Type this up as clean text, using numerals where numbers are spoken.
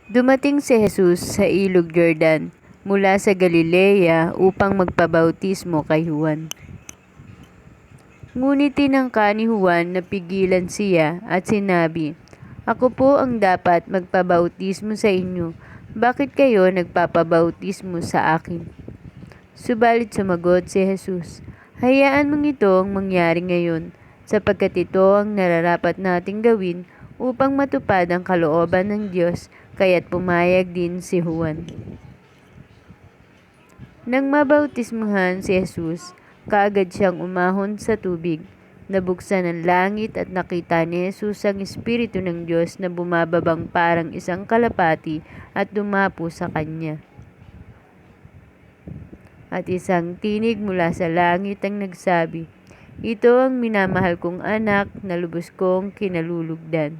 Dumating si Jesus sa ilog Jordan mula sa Galilea upang magpabautismo kay Juan. Ngunit tinangka ni Juan na pigilan siya at sinabi, "Ako po ang dapat magpabautismo sa inyo. Bakit kayo nagpapabautismo sa akin?" Subalit sumagot si Jesus, "Hayaan mong itong mangyari ngayon, sapagkat ito ang nararapat nating gawin upang matupad ang kalooban ng Diyos." Kaya't pumayag din si Juan. Nang mabautismuhan si Jesus, kaagad siyang umahon sa tubig. Nabuksan ang langit at nakita ni Jesus ang Espiritu ng Diyos na bumababang parang isang kalapati at dumapo sa kanya. At isang tinig mula sa langit ang nagsabi, "Ito ang minamahal kong anak na lubos kong kinalulugdan."